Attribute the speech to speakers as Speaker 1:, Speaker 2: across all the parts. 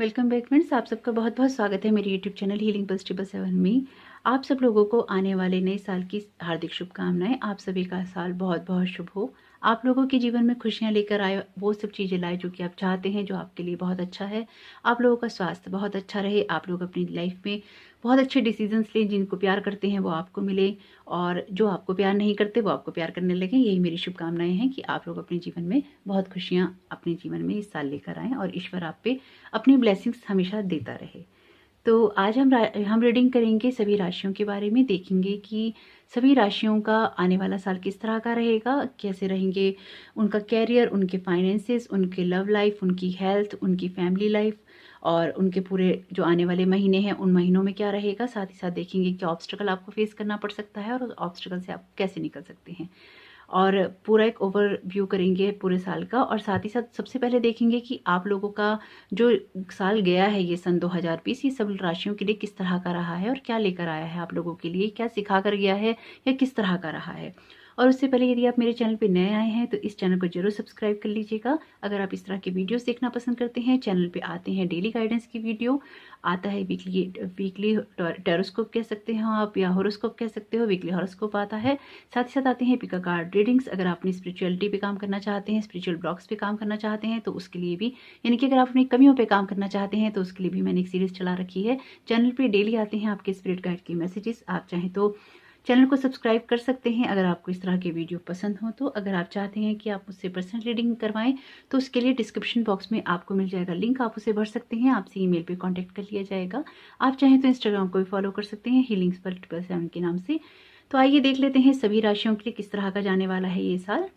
Speaker 1: Welcome back friends, आप सबका बहुत बहुत स्वागत है मेरे यूट्यूब चैनल हीलिंग पल्स 777 में। आप सब लोगों को आने वाले नए साल की हार्दिक शुभकामनाएं। आप सभी का साल बहुत बहुत शुभ हो। आप लोगों के जीवन में खुशियां लेकर आए, वो सब चीज़ें लाए जो कि आप चाहते हैं, जो आपके लिए बहुत अच्छा है। आप लोगों का स्वास्थ्य बहुत अच्छा रहे, आप लोग अपनी लाइफ में बहुत अच्छे डिसीजंस लें। जिनको प्यार करते हैं वो आपको मिले, और जो आपको प्यार नहीं करते वो आपको प्यार करने लगे। यही मेरी शुभकामनाएं हैं कि आप लोग अपने जीवन में बहुत खुशियाँ अपने जीवन में इस साल लेकर आएँ और ईश्वर आप पे अपनी ब्लेसिंग्स हमेशा देता रहे। तो आज हम रीडिंग करेंगे सभी राशियों के बारे में, देखेंगे कि सभी राशियों का आने वाला साल किस तरह का रहेगा, कैसे रहेंगे उनका कैरियर, उनके फाइनेंसेस, उनके लव लाइफ, उनकी हेल्थ, उनकी फैमिली लाइफ, और उनके पूरे जो आने वाले महीने हैं उन महीनों में क्या रहेगा। साथ ही साथ देखेंगे क्या ऑब्स्टिकल आपको फेस करना पड़ सकता है और उस ऑब्स्टिकल से आप कैसे निकल सकते हैं, और पूरा एक ओवरव्यू करेंगे पूरे साल का। और साथ ही साथ सबसे पहले देखेंगे कि आप लोगों का जो साल गया है, ये सन 2020, ये सब राशियों के लिए किस तरह का रहा है और क्या लेकर आया है आप लोगों के लिए, क्या सिखा कर गया है या किस तरह का रहा है। और उससे पहले यदि आप मेरे चैनल पे नए आए हैं तो इस चैनल को जरूर सब्सक्राइब कर लीजिएगा। अगर आप इस तरह के वीडियोस देखना पसंद करते हैं, चैनल पे आते हैं डेली गाइडेंस की वीडियो, आता है वीकली टेरोस्कोप कह सकते हो आप, या होरोस्कोप कह सकते हो, वीकली हॉरोस्कोप आता है। साथ ही साथ आते हैं पिका कार्ड रीडिंग्स। अगर आप अपनी स्पिरिचुअलिटी पे काम करना चाहते हैं, स्पिरिचुअल ब्लॉग्स पे काम करना चाहते हैं तो उसके लिए भी, यानी कि अगर आप अपनी कमियों पे काम करना चाहते हैं तो उसके लिए भी मैंने एक सीरीज चला रखी है। चैनल पे डेली आते हैं आपके स्पिरिट गाइड के मैसेजेस। आप चाहें तो चैनल को सब्सक्राइब कर सकते हैं अगर आपको इस तरह के वीडियो पसंद हो तो। अगर आप चाहते हैं कि आप मुझसे पर्सनल रीडिंग करवाएं तो उसके लिए डिस्क्रिप्शन बॉक्स में आपको मिल जाएगा लिंक, आप उसे भर सकते हैं, आपसे ईमेल पे कांटेक्ट कर लिया जाएगा। आप चाहें तो इंस्टाग्राम को भी फॉलो कर सकते हैं हीलिंग्स पर 777 के नाम से। तो आइए देख लेते हैं सभी राशियों के लिए किस तरह का जाने वाला है ये साल।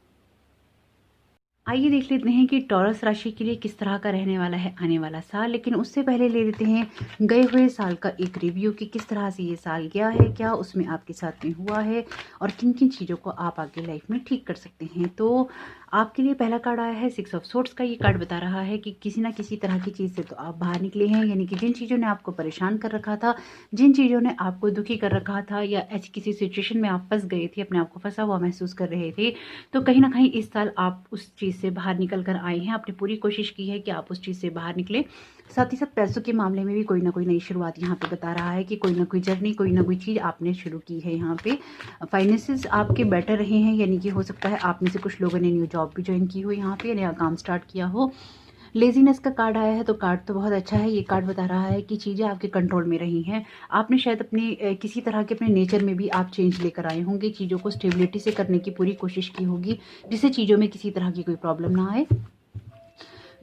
Speaker 1: आइए देख लेते हैं कि टॉरस राशि के लिए किस तरह का रहने वाला है आने वाला साल। लेकिन उससे पहले ले लेते हैं गए हुए साल का एक रिव्यू कि किस तरह से ये साल गया है, क्या उसमें आपके साथ में हुआ है और किन किन चीज़ों को आप आगे लाइफ में ठीक कर सकते हैं। तो आपके लिए पहला कार्ड आया है 6 ऑफ सोर्ड्स का। ये कार्ड बता रहा है कि किसी ना किसी तरह की चीज़ से तो आप बाहर निकले हैं, यानी कि जिन चीज़ों ने आपको परेशान कर रखा था, जिन चीज़ों ने आपको दुखी कर रखा था, या ऐसी किसी सिचुएशन में आप फंस गए थे, अपने आप को फंसा हुआ महसूस कर रहे थे, तो कहीं ना कहीं इस साल आप उस चीज़ से बाहर निकल कर आए हैं। आपने पूरी कोशिश की है कि आप उस चीज़ से बाहर निकले। साथ ही साथ पैसों के मामले में भी कोई ना कोई नई शुरुआत यहाँ पे बता रहा है कि कोई ना कोई जर्नी, कोई ना कोई चीज़ आपने शुरू की है यहाँ पे। फाइनेंसेस आपके बेटर रहे हैं, यानी कि हो सकता है आप में से कुछ लोगों ने न्यू जॉब भी ज्वाइन की हो, यहाँ पे नया काम स्टार्ट किया हो। लेजीनेस का कार्ड आया है तो कार्ड तो बहुत अच्छा है। ये कार्ड बता रहा है कि चीज़ें आपके कंट्रोल में रही हैं। आपने शायद अपने किसी तरह के अपने नेचर में भी आप चेंज लेकर आए होंगे, चीज़ों को स्टेबिलिटी से करने की पूरी कोशिश की होगी, जिससे चीज़ों में किसी तरह की कोई प्रॉब्लम ना आए।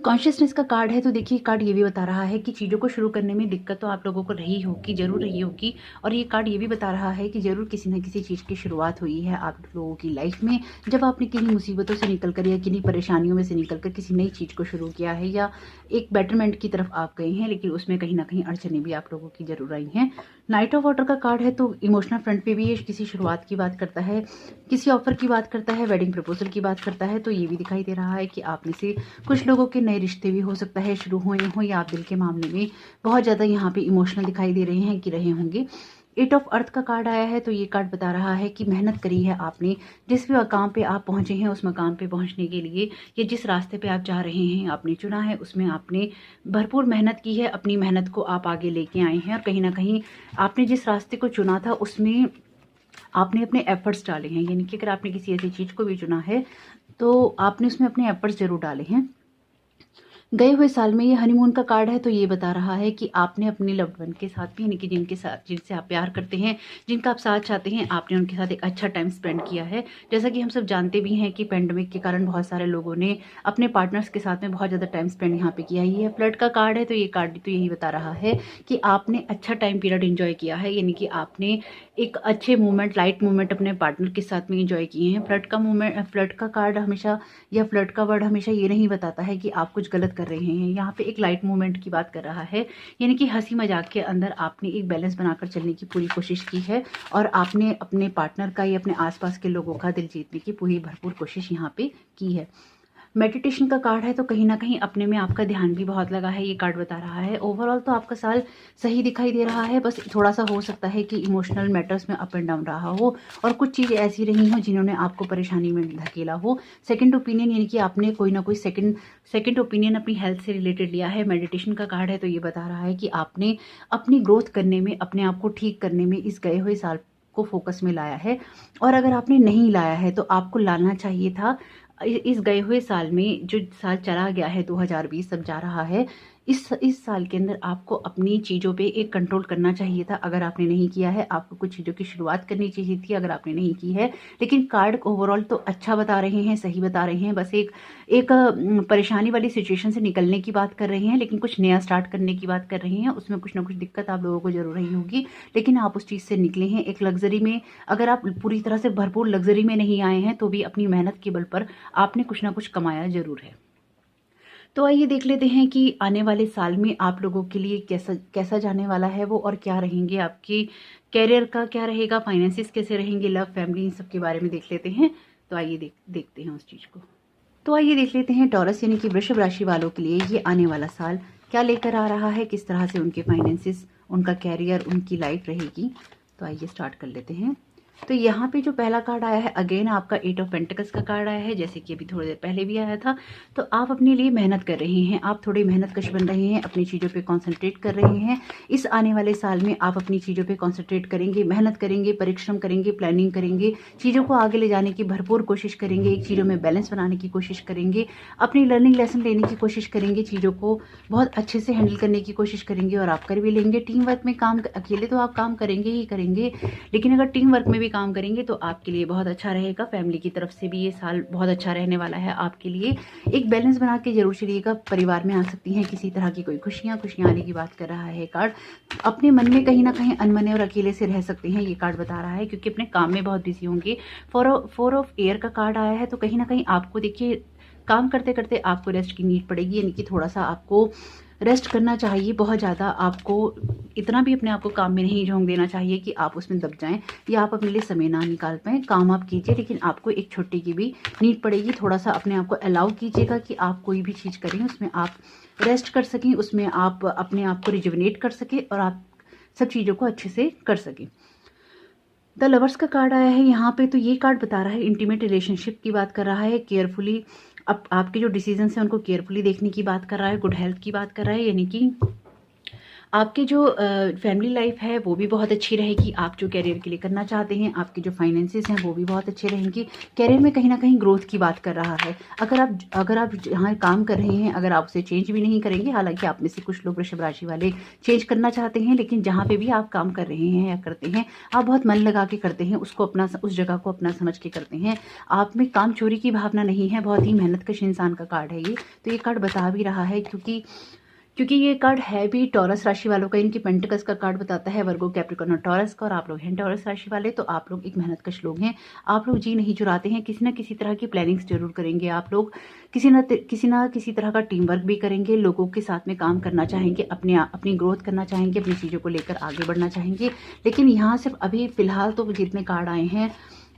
Speaker 1: कॉन्शियसनेस का कार्ड है तो देखिए कार्ड ये भी बता रहा है कि चीज़ों को शुरू करने में दिक्कत तो आप लोगों को रही होगी, जरूर रही होगी। और ये कार्ड ये भी बता रहा है कि जरूर किसी न किसी चीज़ की शुरुआत हुई है आप लोगों की लाइफ में, जब आपने किन्हीं मुसीबतों से निकलकर या किन्हीं परेशानियों में से निकलकर किसी नई चीज़ को शुरू किया है, या एक बेटरमेंट की तरफ आप गए हैं, लेकिन उसमें कहीं ना कहीं अड़चने भी आप लोगों की जरूर आई हैं। नाइट ऑफ वाटर का कार्ड है तो इमोशनल फ्रंट पे भी ये किसी शुरुआत की बात करता है, किसी ऑफर की बात करता है, वेडिंग प्रपोजल की बात करता है। तो ये भी दिखाई दे रहा है कि आप में से कुछ लोगों के नए रिश्ते भी हो सकता है शुरू हुए हों, या आप दिल के मामले में बहुत ज़्यादा यहाँ पे इमोशनल दिखाई दे रहे हैं कि रहे होंगे। 8 ऑफ अर्थ का कार्ड आया है तो ये कार्ड बता रहा है कि मेहनत करी है आपने, जिस भी मकाम पे आप पहुंचे हैं उस मकाम पे पहुंचने के लिए, या जिस रास्ते पे आप जा रहे हैं आपने चुना है, उसमें आपने भरपूर मेहनत की है, अपनी मेहनत को आप आगे लेके आए हैं। और कहीं ना कहीं आपने जिस रास्ते को चुना था उसमें आपने अपने एफर्ट्स डाले हैं, यानी कि अगर आपने किसी ऐसी चीज़ को भी चुना है तो आपने उसमें अपने एफर्ट्स जरूर डाले हैं। गए हुए साल में ये हनीमून का कार्ड है तो ये बता रहा है कि आपने अपने लव्ड वन के साथ भी, यानी कि जिनके साथ, जिनसे आप प्यार करते हैं, जिनका आप साथ चाहते हैं, आपने उनके साथ एक अच्छा टाइम स्पेंड किया है। जैसा कि हम सब जानते भी हैं कि पेंडेमिक के कारण बहुत सारे लोगों ने अपने पार्टनर्स के साथ में बहुत ज़्यादा टाइम स्पेंड यहाँ पे किया ही है। फ्लड का कार्ड है तो ये कार्ड तो यही बता रहा है कि आपने अच्छा टाइम पीरियड इंजॉय किया है, यानी कि आपने एक अच्छे मोमेंट, लाइट मोमेंट अपने पार्टनर के साथ में इंजॉय किए हैं। फ्लड का कार्ड हमेशा, या फ्लड का वर्ड हमेशा ये नहीं बताता है कि आप कुछ गलत कर रहे हैं। यहाँ पे एक लाइट मूवमेंट की बात कर रहा है, यानी कि हंसी मजाक के अंदर आपने एक बैलेंस बनाकर चलने की पूरी कोशिश की है, और आपने अपने पार्टनर का या अपने आसपास के लोगों का दिल जीतने की पूरी भरपूर कोशिश यहाँ पे की है। मेडिटेशन का कार्ड है तो कहीं ना कहीं अपने में आपका ध्यान भी बहुत लगा है, ये कार्ड बता रहा है। ओवरऑल तो आपका साल सही दिखाई दे रहा है, बस थोड़ा सा हो सकता है कि इमोशनल मैटर्स में अप एंड डाउन रहा हो और कुछ चीज़ें ऐसी रही हो जिन्होंने आपको परेशानी में धकेला हो। सेकंड ओपिनियन यानी कि आपने कोई ना कोई सेकंड ओपिनियन अपनी हेल्थ से रिलेटेड लिया है। मेडिटेशन का कार्ड है तो ये बता रहा है कि आपने अपनी ग्रोथ करने में, अपने आप को ठीक करने में इस गए हुए साल को फोकस में लाया है। और अगर आपने नहीं लाया है तो आपको लाना चाहिए था। इस गए हुए साल में, जो साल चला गया है 2020 सब जा रहा है, इस साल के अंदर आपको अपनी चीज़ों पे एक कंट्रोल करना चाहिए था। अगर आपने नहीं किया है, आपको कुछ चीज़ों की शुरुआत करनी चाहिए थी, अगर आपने नहीं की है। लेकिन कार्ड ओवरऑल तो अच्छा बता रहे हैं, सही बता रहे हैं। बस एक परेशानी वाली सिचुएशन से निकलने की बात कर रहे हैं, लेकिन कुछ नया स्टार्ट करने की बात कर रहे हैं। उसमें कुछ ना कुछ दिक्कत आप लोगों को जरूर रही होगी, लेकिन आप उस चीज़ से निकले हैं। एक लग्जरी में, अगर आप पूरी तरह से भरपूर लग्जरी में नहीं आए हैं तो भी अपनी मेहनत के बल पर आपने कुछ ना कुछ कमाया जरूर है। तो आइए देख लेते हैं कि आने वाले साल में आप लोगों के लिए कैसा जाने वाला है वो, और क्या रहेंगे आपके कैरियर का, क्या रहेगा, फाइनेंसिस कैसे रहेंगे, लव, फैमिली, इन सब के बारे में देख लेते हैं। तो आइए देखते हैं उस चीज़ को। तो आइए देख लेते हैं टॉरस यानी कि वृषभ राशि वालों के लिए ये आने वाला साल क्या लेकर आ रहा है, किस तरह से उनके फाइनेंसिस, उनका कैरियर, उनकी लाइफ रहेगी। तो आइए स्टार्ट कर लेते हैं। तो यहाँ पे जो पहला कार्ड आया है, अगेन आपका 8 ऑफ पेंटिकल्स का कार्ड आया है, जैसे कि अभी थोड़ी देर पहले भी आया था। तो आप अपने लिए मेहनत कर रहे हैं, आप थोड़ी मेहनत कश बन रहे हैं, अपनी चीज़ों पे कंसंट्रेट कर रहे हैं। इस आने वाले साल में आप अपनी चीज़ों पे कंसंट्रेट करेंगे, मेहनत करेंगे, परिश्रम करेंगे, प्लानिंग करेंगे, चीज़ों को आगे ले जाने की भरपूर कोशिश करेंगे, एक चीज़ों में बैलेंस बनाने की कोशिश करेंगे, अपनी लर्निंग लेसन लेने की कोशिश करेंगे, चीज़ों को बहुत अच्छे से हैंडल करने की कोशिश करेंगे और आप कर भी लेंगे। टीम वर्क में काम, अकेले तो आप काम करेंगे ही करेंगे, लेकिन अगर टीम वर्क में भी काम करेंगे तो आपके लिए बहुत अच्छा रहेगा। फैमिली की तरफ से भी ये साल बहुत अच्छा रहने वाला है आपके लिए। एक बैलेंस बना के जरूर चलिएगा। परिवार में आ सकती हैं किसी तरह की कोई खुशियां आने की बात कर रहा है कार्ड। अपने मन में कहीं ना कहीं अनमने और अकेले से रह सकते हैं, ये कार्ड बता रहा है, क्योंकि अपने काम में बहुत बिजी होंगे। 4 ऑफ एयर का कार्ड आया है, तो कहीं ना कहीं आपको देखिए काम करते करते आपको रेस्ट की नीड पड़ेगी, यानी कि थोड़ा सा आपको रेस्ट करना चाहिए। बहुत ज़्यादा आपको इतना भी अपने आप को काम में नहीं झोंक देना चाहिए कि आप उसमें दब जाएं या आप अपने लिए समय ना निकाल पाएं। काम आप कीजिए, लेकिन आपको एक छुट्टी की भी नीड पड़ेगी। थोड़ा सा अपने आप को अलाउ कीजिएगा कि आप कोई भी चीज़ करें उसमें आप रेस्ट कर सकें, उसमें आप अपने आप को रिजुविनेट कर सकें और आप सब चीज़ों को अच्छे से कर सकें। द लवर्स का कार्ड आया है यहाँ पे, तो ये कार्ड बता रहा है इंटीमेट रिलेशनशिप की बात कर रहा है। केयरफुली अब आपके जो डिसीजंस हैं उनको केयरफुली देखने की बात कर रहा है। गुड हेल्थ की बात कर रहा है, यानी कि आपकी जो फैमिली लाइफ है वो भी बहुत अच्छी रहेगी। आप जो कैरियर के लिए करना चाहते हैं, आपके जो फाइनेंसेस हैं वो भी बहुत अच्छे रहेंगे। कैरियर में कहीं ना कहीं ग्रोथ की बात कर रहा है। अगर आप जहाँ काम कर रहे हैं, अगर आप उसे चेंज भी नहीं करेंगे, हालांकि आप में से कुछ लोग वृषभ राशि वाले चेंज करना चाहते हैं, लेकिन जहाँ पे भी आप काम कर रहे हैं या करते हैं, आप बहुत मन लगा के करते हैं, उसको अपना, उस जगह को अपना समझ के करते हैं। आप में काम चोरी की भावना नहीं है, बहुत ही मेहनतकश इंसान का कार्ड है ये। तो ये कार्ड बता भी रहा है, क्योंकि ये कार्ड है भी टॉरस राशि वालों का। इनकी पेंटिकल्स का कार्ड बताता है वर्गो, कैप्रिकॉर्न और टॉरस का, और आप लोग हैं टॉरस राशि वाले, तो आप लोग एक मेहनतकश लोग हैं। आप लोग जी नहीं चुराते हैं, किसी ना किसी तरह की प्लानिंग्स जरूर करेंगे। आप लोग किसी ना किसी तरह का टीम वर्क भी करेंगे, लोगों के साथ में काम करना चाहेंगे, अपनी ग्रोथ करना चाहेंगे, अपनी चीज़ों को लेकर आगे बढ़ना चाहेंगे। लेकिन यहाँ सिर्फ अभी फिलहाल तो जितने कार्ड आए हैं,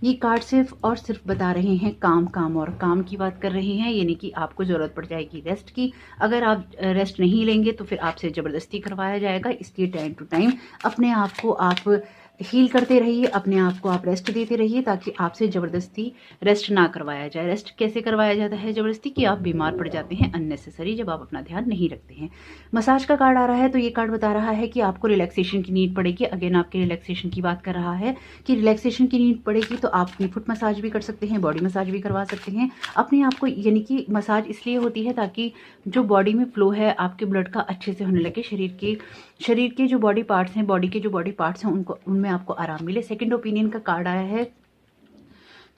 Speaker 1: ये कार्ड सिर्फ और सिर्फ बता रहे हैं काम और काम की बात कर रहे हैं, यानी कि आपको ज़रूरत पड़ जाएगी रेस्ट की। अगर आप रेस्ट नहीं लेंगे तो फिर आपसे ज़बरदस्ती करवाया जाएगा, इसलिए टाइम टू टाइम अपने आप को आप हील करते रहिए, अपने आप को आप रेस्ट देते रहिए, ताकि आपसे ज़बरदस्ती रेस्ट ना करवाया जाए। रेस्ट कैसे करवाया जाता है ज़बरदस्ती, कि आप बीमार पड़ जाते हैं अननेसेसरी, जब आप अपना ध्यान नहीं रखते हैं। मसाज का कार्ड आ रहा है, तो ये कार्ड बता रहा है कि आपको रिलैक्सेशन की नीड पड़ेगी। अगेन आपके रिलैक्सेशन की बात कर रहा है कि रिलैक्सेशन की नीड पड़ेगी, तो आप अपनी फुट मसाज भी कर सकते हैं, बॉडी मसाज भी करवा सकते हैं अपने आप को। यानी कि मसाज इसलिए होती है ताकि जो बॉडी में फ्लो है आपके ब्लड का अच्छे से होने लगे। शरीर के जो बॉडी पार्ट्स हैं, बॉडी के जो बॉडी पार्ट्स हैं, उनमें आपको आराम मिले। सेकंड ओपिनियन का कार्ड आया है,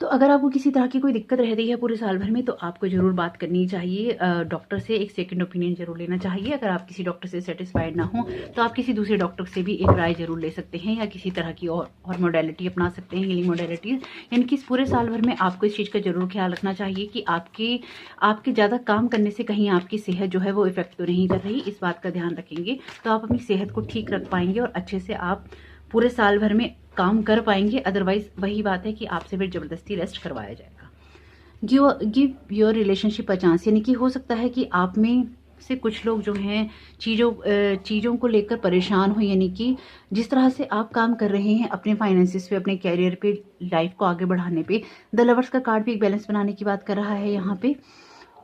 Speaker 1: तो अगर आपको किसी तरह की कोई दिक्कत रहती है पूरे साल भर में, तो आपको ज़रूर बात करनी चाहिए डॉक्टर से, एक सेकंड ओपिनियन जरूर लेना चाहिए। अगर आप किसी डॉक्टर से सेटिस्फाइड ना हो तो आप किसी दूसरे डॉक्टर से भी एक राय जरूर ले सकते हैं, या किसी तरह की और मॉडलिटी अपना सकते हैं, हीलिंग मॉडलिटीज़। यानी कि इस पूरे साल भर में आपको इस चीज़ का जरूर ख्याल रखना चाहिए कि आपके ज़्यादा काम करने से कहीं आपकी सेहत जो है वो इफेक्ट तो नहीं कर रही। इस बात का ध्यान रखेंगे तो आप अपनी सेहत को ठीक रख पाएंगे और अच्छे से आप पूरे साल भर में काम कर पाएंगे। अदरवाइज वही बात है कि आपसे फिर जबरदस्ती रेस्ट करवाया जाएगा। Give your relationship a chance, यानी कि हो सकता है कि आप में से कुछ लोग जो हैं चीज़ों को लेकर परेशान हो, यानी कि जिस तरह से आप काम कर रहे हैं अपने फाइनेंसिस पे, अपने कैरियर पे, लाइफ को आगे बढ़ाने पे। द लवर्स का कार्ड भी एक बैलेंस बनाने की बात कर रहा है यहाँ पे,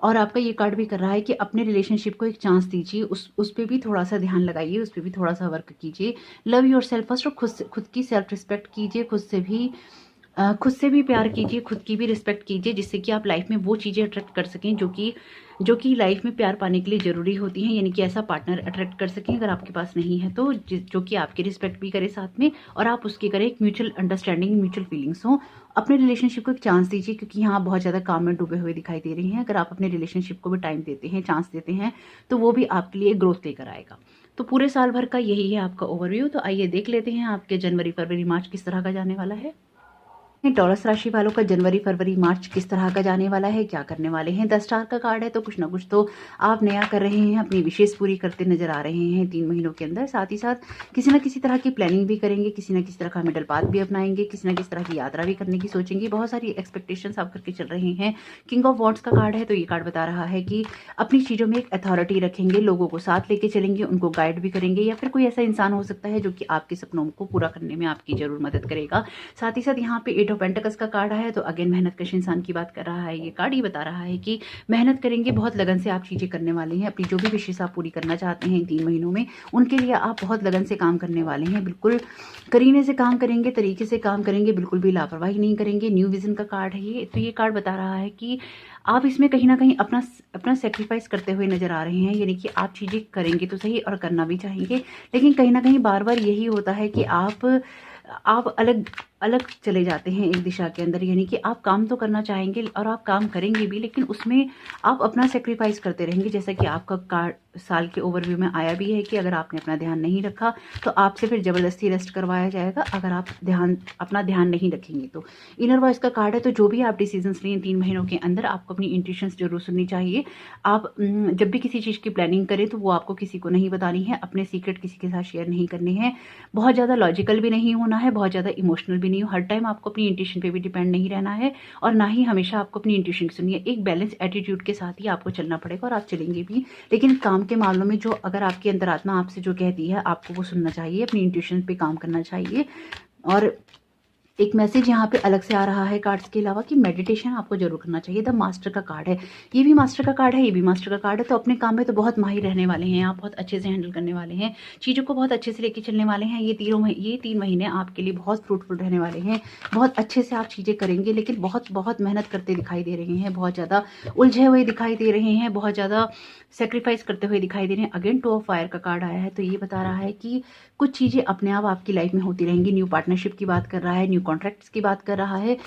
Speaker 1: और आपका ये कार्ड भी कर रहा है कि अपने रिलेशनशिप को एक चांस दीजिए, उस पे भी थोड़ा सा ध्यान लगाइए, उस पे भी थोड़ा सा वर्क कीजिए। लव योर सेल्फ फर्स्ट, और खुद की सेल्फ रिस्पेक्ट कीजिए, खुद से भी प्यार कीजिए, खुद की भी रिस्पेक्ट कीजिए, जिससे कि आप लाइफ में वो चीज़ें अट्रैक्ट कर सकें जो कि लाइफ में प्यार पाने के लिए ज़रूरी होती हैं, यानी कि ऐसा पार्टनर अट्रैक्ट कर सकें अगर आपके पास नहीं है तो, जो कि आपकी रिस्पेक्ट भी करे साथ में, और आप उसकी करें, एक म्यूचुअल अंडरस्टैंडिंग, म्यूचुअल फीलिंग्स हो। अपने रिलेशनशिप को एक चांस दीजिए, क्योंकि यहाँ बहुत ज़्यादा काम में डूबे हुए दिखाई दे रही हैं। अगर आप अपने रिलेशनशिप को भी टाइम देते हैं, चांस देते हैं, तो वो भी आपके लिए ग्रोथ लेकर आएगा। तो पूरे साल भर का यही है आपका ओवरव्यू। तो आइए देख लेते हैं आपके जनवरी, फरवरी, मार्च किस तरह का जाने वाला है। टॉरस राशि वालों का जनवरी, फरवरी, मार्च किस तरह का जाने वाला है, क्या करने वाले हैं। 10 स्टार का कार्ड है, तो कुछ ना कुछ तो आप नया कर रहे हैं, अपनी विशेष पूरी करते नजर आ रहे हैं 3 महीनों के अंदर। साथ ही साथ किसी न किसी तरह की प्लानिंग भी करेंगे, किसी न किसी तरह का मिडल पाथ भी अपनाएंगे, किसी न किसी तरह की यात्रा भी करने की सोचेंगे। बहुत सारी एक्सपेक्टेशंस आप करके चल रहे हैं। किंग ऑफ वॉन्ड्स का कार्ड है, तो ये कार्ड बता रहा है कि अपनी चीज़ों में एक अथॉरिटी रखेंगे, लोगों को साथ लेके चलेंगे, उनको गाइड भी करेंगे, या फिर कोई ऐसा इंसान हो सकता है जो कि आपके सपनों को पूरा करने में आपकी जरूर मदद करेगा। साथ ही साथ यहाँ पे 8 ऑफ पेंटिकल्स का कार्ड है, तो अगेन मेहनत कश इंसान की बात कर रहा है ये कार्ड। ये बता रहा है कि मेहनत करेंगे, बहुत लगन से आप चीजें करने वाले हैं, अपनी जो भी विशेष आप पूरी करना चाहते हैं 3 महीनों में, उनके लिए आप बहुत लगन से काम करने वाले हैं। बिल्कुल करीने से काम करेंगे, तरीके से काम करेंगे, बिल्कुल भी लापरवाही नहीं करेंगे। न्यू विजन का कार्ड है ये, तो ये कार्ड बता रहा है कि आप इसमें कहीं ना कहीं अपना सेक्रीफाइस करते हुए नजर आ रहे हैं, यानी कि आप चीजें करेंगे तो सही और करना भी चाहेंगे, लेकिन कहीं ना कहीं बार बार यही होता है कि आप अलग अलग चले जाते हैं एक दिशा के अंदर, यानी कि आप काम तो करना चाहेंगे और आप काम करेंगे भी, लेकिन उसमें आप अपना सेक्रीफाइस करते रहेंगे। जैसा कि आपका कार्ड साल के ओवरव्यू में आया भी है कि अगर आपने अपना ध्यान नहीं रखा तो आपसे फिर जबरदस्ती रेस्ट करवाया जाएगा, अगर आप अपना ध्यान नहीं रखेंगे तो। इनर वॉइस का कार्ड है, तो जो भी आप डिसीजंस लें 3 महीनों के अंदर, आपको अपनी इंट्यूशंस जरूर सुननी चाहिए। आप जब भी किसी चीज़ की प्लानिंग करें तो वो आपको किसी को नहीं बतानी है, अपने सीक्रेट किसी के साथ शेयर नहीं करने हैं, बहुत ज़्यादा लॉजिकल भी नहीं होना है, बहुत ज़्यादा इमोशनल भी नहीं हो। हर टाइम आपको अपनी इंट्यूशन पे भी डिपेंड नहीं रहना है, और ना ही हमेशा आपको अपनी इंट्यूशन की सुनिए। एक बैलेंस एटीट्यूड के साथ ही आपको चलना पड़ेगा, और आप चलेंगे भी, लेकिन काम के मामलों में जो अगर आपकी अंतरात्मा आपसे जो कहती है आपको वो सुनना चाहिए, अपनी इंट्यूशन पे काम करना चाहिए। और एक मैसेज यहाँ पे अलग से आ रहा है कार्ड्स के अलावा कि मेडिटेशन आपको जरूर करना चाहिए। द मास्टर का कार्ड है, ये भी मास्टर का कार्ड है, ये भी मास्टर का कार्ड है, तो अपने काम में तो बहुत माहिर रहने वाले हैं आप, बहुत अच्छे से हैंडल करने वाले हैं, चीज़ों को बहुत अच्छे से लेके चलने वाले हैं। ये 3 महीने आपके लिए बहुत फ्रूटफुल रहने वाले हैं, बहुत अच्छे से आप चीज़ें करेंगे, लेकिन बहुत मेहनत करते दिखाई दे रहे हैं, बहुत ज़्यादा उलझे हुए दिखाई दे रहे हैं, बहुत ज़्यादा सेक्रीफाइस करते हुए दिखाई दे रहे हैं। अगेन 2 ऑफ फायर का कार्ड आया है, तो ये बता रहा है कि कुछ चीज़ें अपने आप आपकी लाइफ में होती रहेंगी। न्यू पार्टनरशिप की बात कर रहा है, न्यू कॉन्ट्रैक्ट्स की बात कर रहा है,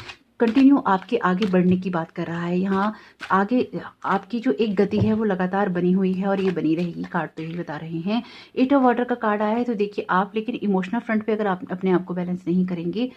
Speaker 1: कंटिन्यू आपके आगे बढ़ने की बात कर रहा है। यहाँ आगे आपकी जो एक गति है वो लगातार बनी हुई है, और ये बनी रहेगी, कार्ड तो यही बता रहे हैं। 8 ऑफ वाटर का कार्ड आया है, तो देखिए आप लेकिन इमोशनल फ्रंट पे अगर आप अपने आप को बैलेंस नहीं करेंगे,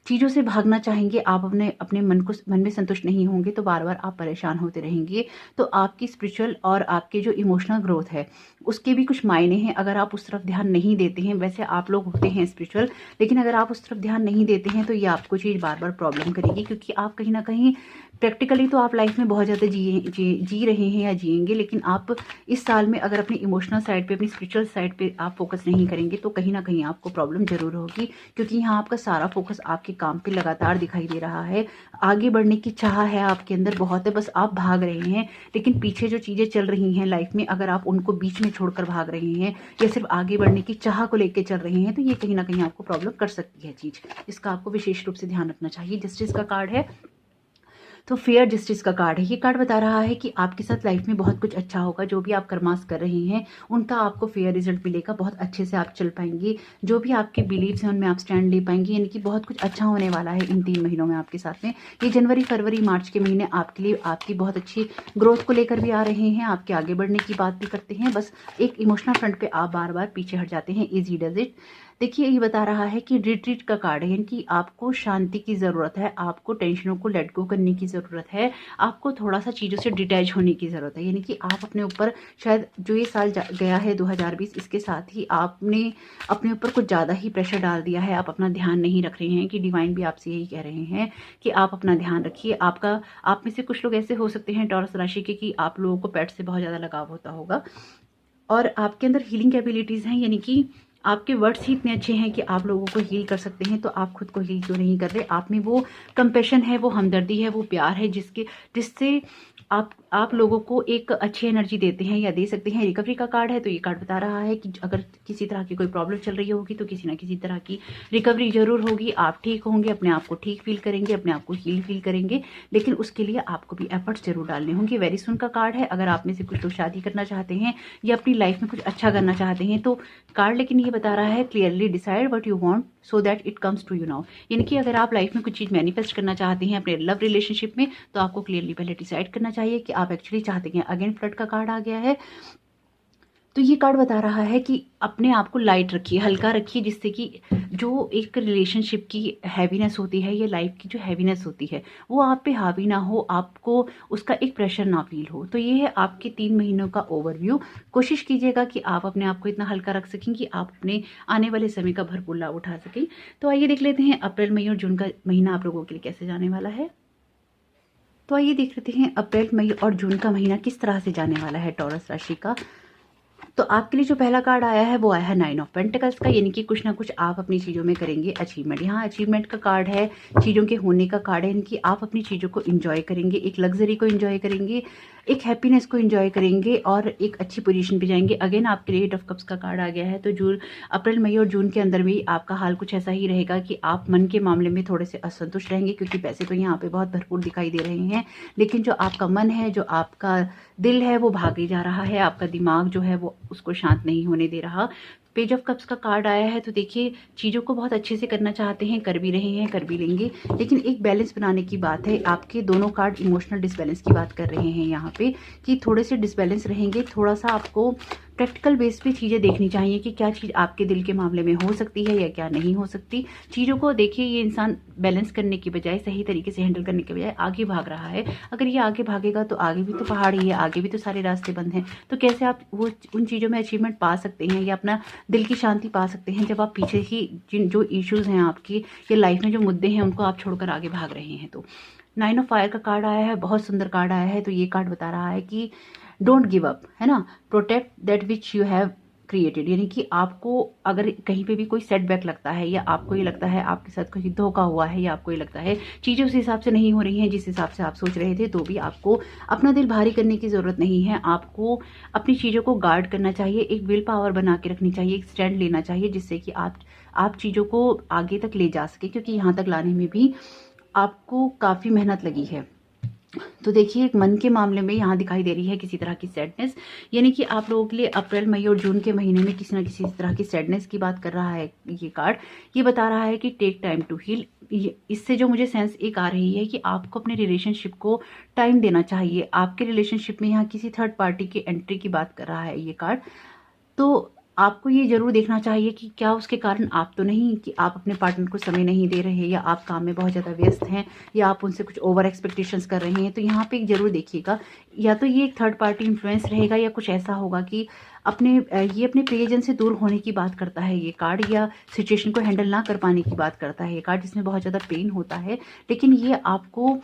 Speaker 1: चीज़ों से भागना चाहेंगे, आप अपने मन में संतुष्ट नहीं होंगे, तो बार बार आप परेशान होते रहेंगे। तो आपकी स्पिरिचुअल और आपके जो इमोशनल ग्रोथ है उसके भी कुछ मायने हैं, अगर आप उस तरफ ध्यान नहीं देते हैं। वैसे आप लोग होते हैं स्पिरिचुअल, लेकिन अगर आप उस तरफ ध्यान नहीं देते हैं तो ये आपको चीज़ बार बार प्रॉब्लम करेगी, क्योंकि आप कहीं ना कहीं प्रैक्टिकली तो आप लाइफ में बहुत ज़्यादा जी रहे हैं या जिएंगे, लेकिन आप इस साल में अगर अपनी इमोशनल साइड पे, अपनी स्पिरिचुअल साइड पे आप फोकस नहीं करेंगे तो कहीं ना कहीं आपको प्रॉब्लम जरूर होगी, क्योंकि यहाँ आपका सारा फोकस आपके काम पे लगातार दिखाई दे रहा है। आगे बढ़ने की चाह है आपके अंदर बहुत है, बस आप भाग रहे हैं, लेकिन पीछे जो चीज़ें चल रही हैं लाइफ में, अगर आप उनको बीच में छोड़कर भाग रहे हैं या सिर्फ आगे बढ़ने की चाह को लेकर चल रहे हैं, तो ये कहीं ना कहीं आपको प्रॉब्लम कर सकती है चीज़। इसका आपको विशेष रूप से ध्यान रखना चाहिए। जस्टिस का कार्ड है, तो फेयर जस्टिस का कार्ड है, ये कार्ड बता रहा है कि आपके साथ लाइफ में बहुत कुछ अच्छा होगा। जो भी आप कर्मास कर रहे हैं उनका आपको फेयर रिजल्ट मिलेगा, बहुत अच्छे से आप चल पाएंगे, जो भी आपके बिलीव्स हैं उनमें आप स्टैंड ले पाएंगे, यानी कि बहुत कुछ अच्छा होने वाला है इन 3 महीनों में आपके साथ में। ये जनवरी, फरवरी, मार्च के महीने आपके लिए आपकी बहुत अच्छी ग्रोथ को लेकर भी आ रहे हैं, आपके आगे बढ़ने की बात भी करते हैं, बस एक इमोशनल फ्रंट पे आप बार बार पीछे हट जाते हैं। Easy does it. देखिए ये बता रहा है कि रिट्रीट का कार्ड है, यानी कि आपको शांति की ज़रूरत है, आपको टेंशनों को लेट गो करने की ज़रूरत है, आपको थोड़ा-सा चीज़ों से डिटैच होने की ज़रूरत है। यानी कि आप अपने ऊपर शायद जो ये साल गया है 2020, इसके साथ ही आपने अपने ऊपर कुछ ज़्यादा ही प्रेशर डाल दिया है, आप अपना ध्यान नहीं रख रहे हैं, कि डिवाइन भी आपसे यही कह रहे हैं कि आप अपना ध्यान रखिए। आप में से कुछ लोग ऐसे हो सकते हैं टॉरस राशि के कि आप लोगों को पेट से बहुत ज़्यादा लगाव होता होगा और आपके अंदर हीलिंग कैपेबिलिटीज़ हैं, यानी कि आपके वर्ड्स ही इतने अच्छे हैं कि आप लोगों को हील कर सकते हैं। तो आप खुद को हील क्यों नहीं कर रहे? आप में वो कंपैशन है, वो हमदर्दी है, वो प्यार है जिससे आप लोगों को एक अच्छी एनर्जी देते हैं या दे सकते हैं। रिकवरी का कार्ड है, तो ये कार्ड बता रहा है कि अगर किसी तरह की कोई प्रॉब्लम चल रही होगी तो किसी ना किसी तरह की रिकवरी जरूर होगी। आप ठीक होंगे, अपने आप को ठीक फील करेंगे, अपने आप को हील फील करेंगे, लेकिन उसके लिए आपको भी एफर्ट्स जरूर डालने होंगे। वेरी सुन का कार्ड है, अगर आप में से कुछ लोग शादी करना चाहते हैं या अपनी लाइफ में कुछ अच्छा करना चाहते हैं तो कार्ड लेकिन ये बता रहा है clearly decide what you want so that it comes to you now. यानी कि अगर आप लाइफ में कुछ चीज़ मैनिफेस्ट करना चाहते हैं अपने लव रिलेशनशिप में, तो आपको क्लियरली पहले डिसाइड करना चाहिए कि आप एक्चुअली चाहते हैं। अगेन फ्लड का कार्ड आ गया है, तो ये कार्ड बता रहा है कि अपने आप को लाइट रखिए, हल्का रखिए, जिससे कि जो एक रिलेशनशिप की हैवीनेस होती है या लाइफ की जो हैवीनेस होती है वो आप पे हावी ना हो, आपको उसका एक प्रेशर ना फील हो। तो ये है आपके 3 महीनों का ओवरव्यू। कोशिश कीजिएगा कि आप अपने आप को इतना हल्का रख सकें कि आप अपने आने वाले समय का भरपूर लाभ उठा सकें। तो आइए देख लेते हैं अप्रैल, मई और जून का महीना आप लोगों के लिए कैसे जाने वाला है। तो आइए देख लेते हैं अप्रैल, मई और जून का महीना किस तरह से जाने वाला है टॉरस राशि का। तो आपके लिए जो पहला कार्ड आया है वो आया है 9 ऑफ पेंटिकल्स का, यानी कि कुछ ना कुछ आप अपनी चीज़ों में करेंगे अचीवमेंट। यहाँ अचीवमेंट का कार्ड है, चीज़ों के होने का कार्ड है, यानी कि आप अपनी चीज़ों को एंजॉय करेंगे, एक लग्जरी को एंजॉय करेंगे, एक हैप्पीनेस को एंजॉय करेंगे और एक अच्छी पोजीशन पे जाएंगे। अगेन आपके लिए 8 ऑफ कप्स का कार्ड आ गया है। तो अप्रैल, मई और जून के अंदर भी आपका हाल कुछ ऐसा ही रहेगा कि आप मन के मामले में थोड़े से असंतुष्ट रहेंगे, क्योंकि पैसे तो यहाँ पे बहुत भरपूर दिखाई दे रहे हैं, लेकिन जो आपका मन है, जो आपका दिल है वो भागे जा रहा है, आपका दिमाग जो है वो उसको शांत नहीं होने दे रहा। पेज ऑफ कप्स का कार्ड आया है, तो देखिए चीज़ों को बहुत अच्छे से करना चाहते हैं, कर भी रहे हैं, कर भी लेंगे, लेकिन एक बैलेंस बनाने की बात है। आपके दोनों कार्ड इमोशनल डिसबैलेंस की बात कर रहे हैं यहाँ पे, कि थोड़े से डिसबैलेंस रहेंगे। थोड़ा सा आपको प्रैक्टिकल बेस पे चीज़ें देखनी चाहिए कि क्या चीज़ आपके दिल के मामले में हो सकती है या क्या नहीं हो सकती। चीज़ों को देखिए, ये इंसान बैलेंस करने की बजाय, सही तरीके से हैंडल करने के बजाय आगे भाग रहा है। अगर ये आगे भागेगा तो आगे भी तो पहाड़ ही है, आगे भी तो सारे रास्ते बंद हैं। तो कैसे आप वो उन चीज़ों में अचीवमेंट पा सकते हैं या अपना दिल की शांति पा सकते हैं, जब आप पीछे ही जो इश्यूज़ हैं आपकी या लाइफ में जो मुद्दे हैं उनको आप छोड़कर आगे भाग रहे हैं। तो 9 ऑफ फायर का कार्ड आया है, बहुत सुंदर कार्ड आया है। तो ये कार्ड बता रहा है कि डोंट गिव अप, है ना, protect that which you have created. यानी कि आपको अगर कहीं पे भी कोई सेटबैक लगता है या आपको ये लगता है आपके साथ कोई धोखा हुआ है या आपको ये लगता है चीज़ें उस हिसाब से नहीं हो रही हैं जिस हिसाब से आप सोच रहे थे, तो भी आपको अपना दिल भारी करने की ज़रूरत नहीं है। आपको अपनी चीज़ों को गार्ड करना चाहिए, एक विल पावर बना के रखनी चाहिए, एक स्टैंड लेना चाहिए, जिससे कि आप चीज़ों को आगे तक ले जा सके, क्योंकि यहाँ तक लाने में भी आपको काफ़ी मेहनत लगी है। तो देखिए एक मन के मामले में यहाँ दिखाई दे रही है किसी तरह की सैडनेस, यानी कि आप लोगों के लिए अप्रैल, मई और जून के महीने में किसी न किसी तरह की सैडनेस की बात कर रहा है ये कार्ड। ये बता रहा है कि टेक टाइम टू हील। इससे जो मुझे सेंस एक आ रही है कि आपको अपने रिलेशनशिप को टाइम देना चाहिए। आपके रिलेशनशिप में यहाँ किसी थर्ड पार्टी की एंट्री की बात कर रहा है ये कार्ड। तो आपको ये ज़रूर देखना चाहिए कि क्या उसके कारण आप तो नहीं, कि आप अपने पार्टनर को समय नहीं दे रहे या आप काम में बहुत ज़्यादा व्यस्त हैं या आप उनसे कुछ ओवर एक्सपेक्टेशंस कर रहे हैं। तो यहाँ पे ज़रूर देखिएगा, या तो ये एक थर्ड पार्टी इन्फ्लुएंस रहेगा या कुछ ऐसा होगा कि ये अपने प्रियजन से दूर होने की बात करता है ये कार्ड, या सिचुएशन को हैंडल ना कर पाने की बात करता है ये कार्ड, जिसमें बहुत ज़्यादा पेन होता है। लेकिन ये आपको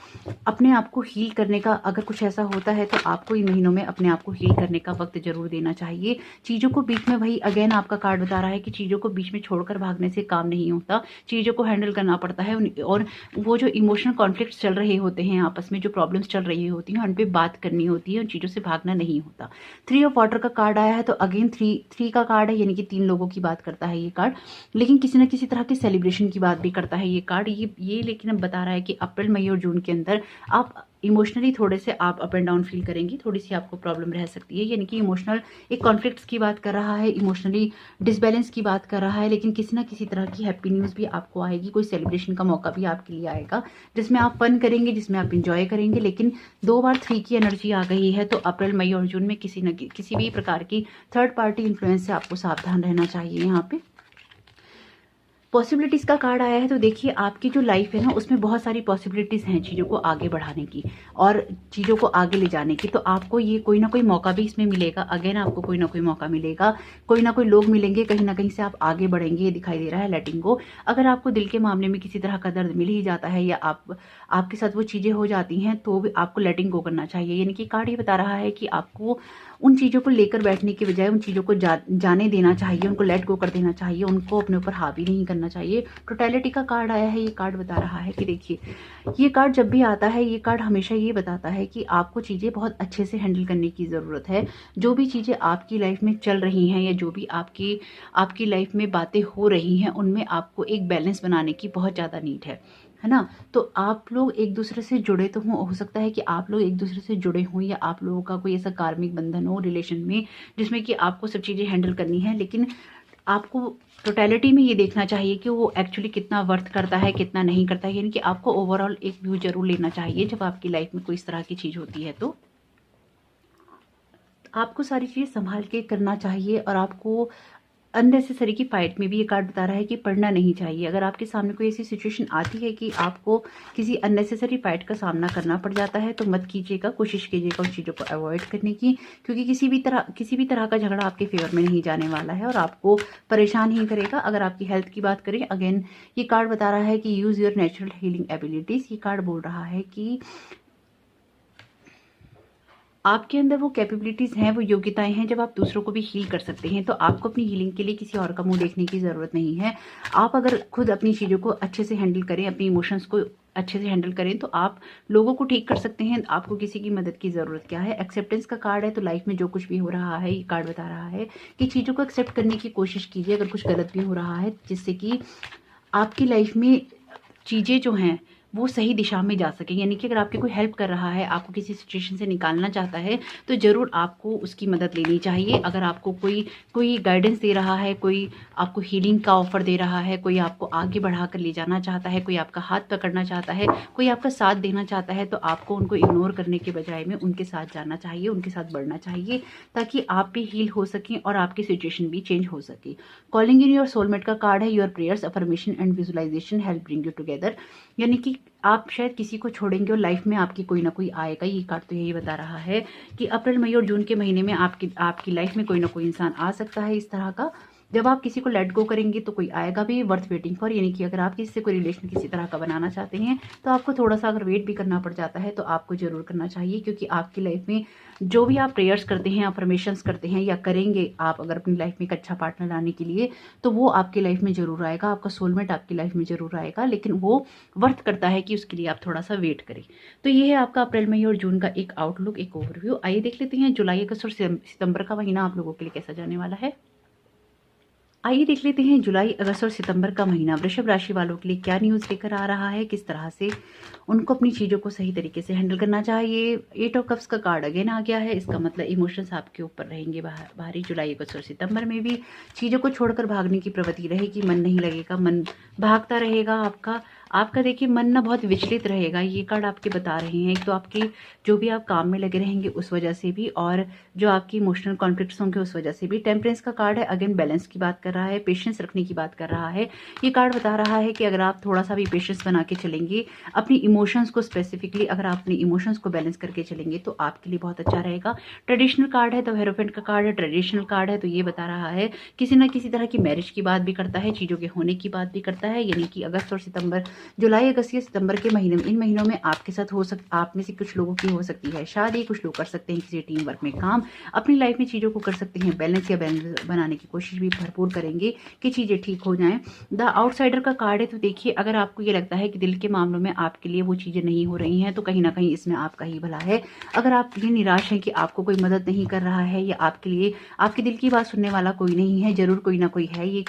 Speaker 1: अपने आप को हील करने का, अगर कुछ ऐसा होता है तो आपको इन महीनों में अपने आप को हील करने का वक्त जरूर देना चाहिए। चीज़ों को बीच में, वही अगेन आपका कार्ड बता रहा है कि चीज़ों को बीच में छोड़कर भागने से काम नहीं होता, चीज़ों को हैंडल करना पड़ता है। और वो जो इमोशनल कॉन्फ्लिक्ट्स चल रहे होते हैं आपस में, जो प्रॉब्लम्स चल रही होती हैं, उन पर बात करनी होती है, उन चीज़ों से भागना नहीं होता। 3 ऑफ वाटर का कार्ड आया है, तो अगेन थ्री का कार्ड है, यानी कि 3 लोगों की बात करता है ये कार्ड, लेकिन किसी न किसी तरह के सेलिब्रेशन की बात भी करता है ये कार्ड। ये लेकिन अब बता रहा है कि अप्रैल, मई और जून के अंदर आप इमोशनली थोड़े से आप अप एंड डाउन फील करेंगी, थोड़ी सी आपको प्रॉब्लम रह सकती है। यानी कि इमोशनल एक कॉन्फ्लिक्ट्स की बात कर रहा है, इमोशनली डिसबैलेंस की बात कर रहा है, लेकिन किसी ना किसी तरह की हैप्पी न्यूज़ भी आपको आएगी, कोई सेलिब्रेशन का मौका भी आपके लिए आएगा, जिसमें आप फन करेंगे, जिसमें आप इंजॉय करेंगे। लेकिन 2 बार 3 की एनर्जी आ गई है, तो अप्रैल, मई और जून में किसी भी प्रकार की थर्ड पार्टी इन्फ्लुएंस से आपको सावधान रहना चाहिए यहाँ पे। पॉसिबिलिटीज़ का कार्ड आया है, तो देखिए आपकी जो लाइफ है ना उसमें बहुत सारी पॉसिबिलिटीज़ हैं चीज़ों को आगे बढ़ाने की और चीज़ों को आगे ले जाने की। तो आपको ये कोई ना कोई मौका भी इसमें मिलेगा। अगेन आपको कोई ना कोई मौका मिलेगा, कोई ना कोई लोग मिलेंगे, कहीं ना कहीं से आप आगे बढ़ेंगे, ये दिखाई दे रहा है लेटिंग गो। अगर आपको दिल के मामले में किसी तरह का दर्द मिल ही जाता है या आपके साथ वो चीज़ें हो जाती हैं तो भी आपको लेटिंग गो करना चाहिए। यानी कि कार्ड ये बता रहा है कि आपको उन चीज़ों को लेकर बैठने की बजाय उन चीज़ों को जाने देना चाहिए, उनको लेट गो कर देना चाहिए, उनको अपने ऊपर हावी नहीं करना चाहिए। टोटलिटी का कार्ड आया है। ये कार्ड बता रहा है कि देखिए, ये कार्ड जब भी आता है, ये कार्ड हमेशा ये बताता है कि आपको चीज़ें बहुत अच्छे से हैंडल करने की ज़रूरत है। जो भी चीज़ें आपकी लाइफ में चल रही हैं या जो भी आपकी लाइफ में बातें हो रही हैं, उनमें आपको एक बैलेंस बनाने की बहुत ज़्यादा नीड है ना। तो आप लोग एक दूसरे से जुड़े तो हो सकता है कि आप लोग एक दूसरे से जुड़े हों या आप लोगों का कोई ऐसा कार्मिक बंधन हो रिलेशन में जिसमें कि आपको सब चीज़ें हैंडल करनी है, लेकिन आपको टोटलिटी में ये देखना चाहिए कि वो एक्चुअली कितना वर्थ करता है, कितना नहीं करता है। यानी कि आपको ओवरऑल एक व्यू जरूर लेना चाहिए जब आपकी लाइफ में कोई इस तरह की चीज़ होती है। तो आपको सारी चीज़ें संभाल के करना चाहिए और आपको अननेसेसरी की फाइट में भी ये कार्ड बता रहा है कि पढ़ना नहीं चाहिए। अगर आपके सामने कोई ऐसी सिचुएशन आती है कि आपको किसी अननेसेसरी फाइट का सामना करना पड़ जाता है तो मत कीजिएगा, कोशिश कीजिएगा उन चीज़ों को अवॉइड करने की, क्योंकि किसी भी तरह का झगड़ा आपके फेवर में नहीं जाने वाला है और आपको परेशान ही करेगा। अगर आपकी हेल्थ की बात करें, अगेन ये कार्ड बता रहा है कि use your natural healing abilities. ये कार्ड बोल रहा है कि आपके अंदर वो कैपेबिलिटीज़ हैं, वो योग्यताएं हैं जब आप दूसरों को भी हील कर सकते हैं। तो आपको अपनी हीलिंग के लिए किसी और का मुंह देखने की ज़रूरत नहीं है। आप अगर खुद अपनी चीज़ों को अच्छे से हैंडल करें, अपनी इमोशंस को अच्छे से हैंडल करें, तो आप लोगों को ठीक कर सकते हैं। आपको किसी की मदद की ज़रूरत क्या है। एक्सेप्टेंस का कार्ड है, तो लाइफ में जो कुछ भी हो रहा है, ये कार्ड बता रहा है कि चीज़ों को एक्सेप्ट करने की कोशिश कीजिए। अगर कुछ गलत भी हो रहा है जिससे कि आपकी लाइफ में चीज़ें जो हैं वो सही दिशा में जा सके, यानी कि अगर आपकी कोई हेल्प कर रहा है, आपको किसी सिचुएशन से निकालना चाहता है, तो ज़रूर आपको उसकी मदद लेनी चाहिए। अगर आपको कोई गाइडेंस दे रहा है, कोई आपको हीलिंग का ऑफर दे रहा है, कोई आपको आगे बढ़ा कर ले जाना चाहता है, कोई आपका हाथ पकड़ना चाहता है, कोई आपका साथ देना चाहता है, तो आपको उनको इग्नोर करने के बजाय में उनके साथ जाना चाहिए, उनके साथ बढ़ना चाहिए, ताकि आप भी हील हो सकें और आपकी सिचुएशन भी चेंज हो सके। कॉलिंग इन योर सोलमेट का कार्ड है। Your prayers, affirmation and visualisation help bring you together. यानी कि आप शायद किसी को छोड़ेंगे और लाइफ में आपकी कोई ना कोई आएगा। ये कार्ड तो यही बता रहा है कि अप्रैल, मई और जून के महीने में आपकी लाइफ में कोई ना कोई इंसान आ सकता है इस तरह का। जब आप किसी को लेट गो करेंगे तो कोई आएगा भी, वर्थ वेटिंग फॉर। यानी कि अगर आप किसी से कोई रिलेशन किसी तरह का बनाना चाहते हैं तो आपको थोड़ा सा अगर वेट भी करना पड़ जाता है तो आपको जरूर करना चाहिए, क्योंकि आपकी लाइफ में जो भी आप प्रेयर्स करते हैं, अफर्मेशंस करते हैं या करेंगे आप अगर अपनी लाइफ में एक अच्छा पार्टनर लाने के लिए, तो वो आपकी लाइफ में जरूर आएगा, आपका सोलमेट आपकी लाइफ में जरूर आएगा, लेकिन वो वर्थ करता है कि उसके लिए आप थोड़ा सा वेट करें। तो ये है आपका अप्रैल, मई और जून का एक आउटलुक, एक ओवरव्यू। आइए देख लेते हैं जुलाई, अगस्त और सितंबर का महीना आप लोगों के लिए कैसा जाने वाला है। आइए देख लेते हैं जुलाई, अगस्त और सितंबर का महीना वृषभ राशि वालों के लिए क्या न्यूज़ लेकर आ रहा है, किस तरह से उनको अपनी चीज़ों को सही तरीके से हैंडल करना चाहिए। 8 ऑफ कप्स का कार्ड अगेन आ गया है। इसका मतलब इमोशंस आपके ऊपर रहेंगे भारी। जुलाई, अगस्त और सितंबर में भी चीज़ों को छोड़कर भागने की प्रवृत्ति रहेगी, मन नहीं लगेगा, मन भागता रहेगा आपका देखिए मन ना बहुत विचलित रहेगा। ये कार्ड आपके बता रहे हैं, एक तो आपके जो भी आप काम में लगे रहेंगे उस वजह से भी, और जो आपकी इमोशनल कॉन्फ्लिक्ट्स होंगे उस वजह से भी। टेम्परेंस का कार्ड है, अगेन बैलेंस की बात कर रहा है, पेशेंस रखने की बात कर रहा है। ये कार्ड बता रहा है कि अगर आप थोड़ा सा भी पेशेंस बना के चलेंगे, अपनी इमोशंस को स्पेसिफिकली अगर आप अपनी इमोशंस को बैलेंस करके चलेंगे तो आपके लिए बहुत अच्छा रहेगा। ट्रेडिशनल कार्ड है, तो हेरोफेंट का कार्ड है, ट्रेडिशनल कार्ड है, तो ये बता रहा है किसी ना किसी तरह की मैरिज की बात भी करता है, चीज़ों के होने की बात भी करता है। यानी कि अगस्त और सितंबर, जुलाई, अगस्त या सितंबर के महीने में, इन महीनों में आपके साथ आप में से कुछ लोगों की हो सकती है शादी, कुछ लोग कर सकते हैं किसी टीम वर्क में काम, अपनी लाइफ में चीज़ों को कर सकते हैं बैलेंस, या बैलेंस बनाने की कोशिश भी भरपूर करेंगे कि चीज़ें ठीक हो जाएं। द आउटसाइडर का कार्ड है, तो देखिए अगर आपको ये लगता है कि दिल के मामलों में आपके लिए वो चीज़ें नहीं हो रही हैं, तो कहीं ना कहीं इसमें आपका ही भला है। अगर आप ये निराश हैं कि आपको कोई मदद नहीं कर रहा है या आपके लिए आपके दिल की बात सुनने वाला कोई नहीं है, जरूर कोई ना कोई है। ये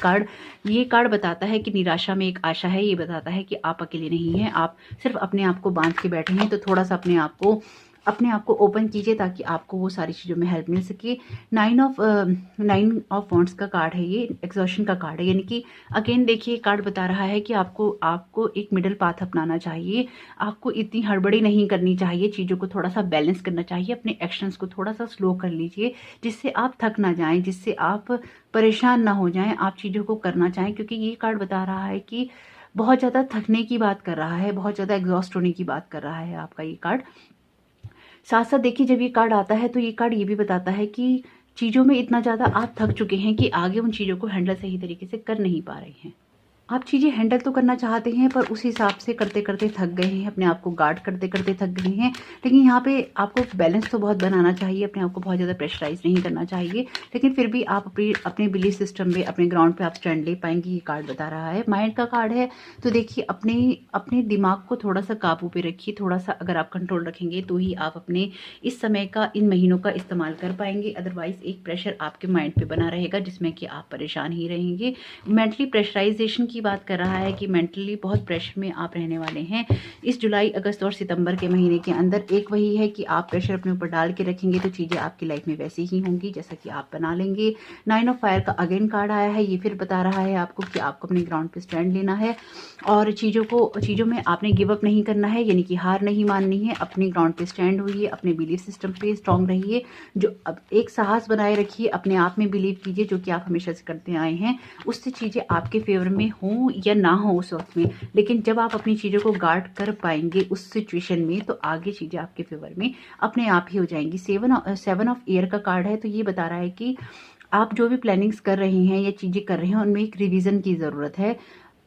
Speaker 1: कार्ड बताता है कि निराशा में एक आशा है। ये बताता है कि आप अकेले नहीं हैं, आप सिर्फ अपने आप को बांध के बैठे हैं, तो थोड़ा सा अपने आप को अपने आप को ओपन कीजिए ताकि आपको वो सारी चीज़ों में हेल्प मिल सके। 9 ऑफ वॉन्ड्स का कार्ड है, ये एग्जॉशन का कार्ड है, यानी कि अगेन देखिए कार्ड बता रहा है कि आपको एक मिडिल पाथ अपनाना चाहिए। आपको इतनी हड़बड़ी नहीं करनी चाहिए, चीज़ों को थोड़ा सा बैलेंस करना चाहिए, अपने एक्शंस को थोड़ा सा स्लो कर लीजिए जिससे आप थक ना जाएं, जिससे आप परेशान ना हो जाएं, आप चीज़ों को करना चाहें। क्योंकि ये कार्ड बता रहा है कि बहुत ज़्यादा थकने की बात कर रहा है, बहुत ज़्यादा एग्जॉस्ट होने की बात कर रहा है आपका ये कार्ड। साथ साथ देखिए जब ये कार्ड आता है तो ये कार्ड ये भी बताता है कि चीज़ों में इतना ज़्यादा आप थक चुके हैं कि आगे उन चीज़ों को हैंडल सही तरीके से कर नहीं पा रहे हैं। आप चीज़ें हैंडल तो करना चाहते हैं पर उस हिसाब से करते करते थक गए हैं, अपने आप को गार्ड करते करते थक गए हैं। लेकिन यहाँ पे आपको बैलेंस तो बहुत बनाना चाहिए, अपने आप को बहुत ज़्यादा प्रेशराइज नहीं करना चाहिए, लेकिन फिर भी आप अपने बिलीफ सिस्टम में, अपने ग्राउंड पे आप स्टैंड ले पाएंगे, ये कार्ड बता रहा है। माइंड का कार्ड है तो देखिए अपने दिमाग को थोड़ा सा काबू पे रखिए, थोड़ा सा अगर आप कंट्रोल रखेंगे तो ही आप अपने इस समय का, इन महीनों का इस्तेमाल कर पाएंगे। अदरवाइज एक प्रेशर आपके माइंड पे बना रहेगा जिसमें कि आप परेशान ही रहेंगे। मेंटली प्रेशराइजेशन की बात कर रहा है कि मेंटली बहुत प्रेशर में आप रहने वाले हैं इस जुलाई, अगस्त और सितंबर के महीने के अंदर। एक वही है कि आप प्रेशर अपने ऊपर डाल के रखेंगे तो चीज़ें आपकी लाइफ में वैसी ही होंगी जैसा कि आप बना लेंगे। 9 ऑफ फायर का अगेन कार्ड आया है, ये फिर बता रहा है आपको कि आपको अपने ग्राउंड पे स्टैंड लेना है और चीज़ों में आपने गिव अप नहीं करना है, यानी कि हार नहीं माननी है। अपने ग्राउंड पे स्टैंड होइए, अपने बिलीफ सिस्टम पे स्ट्रांग रहिए, जो अब एक साहस बनाए रखिए, अपने आप में बिलीव कीजिए जो कि आप हमेशा से करते आए हैं। उससे चीज़ें आपके फेवर में हों या ना हो उस वक्त में, लेकिन जब आप अपनी चीज़ों को गार्ड कर पाएंगे उस सिचुएशन में तो आगे चीज़ें आपके फेवर में अपने आप ही हो जाएंगी। 7 ऑफ ईयर का कार्ड है तो ये बता रहा है कि आप जो भी प्लानिंग्स कर रहे हैं या चीज़ें कर रहे हैं उनमें एक रिवीजन की ज़रूरत है।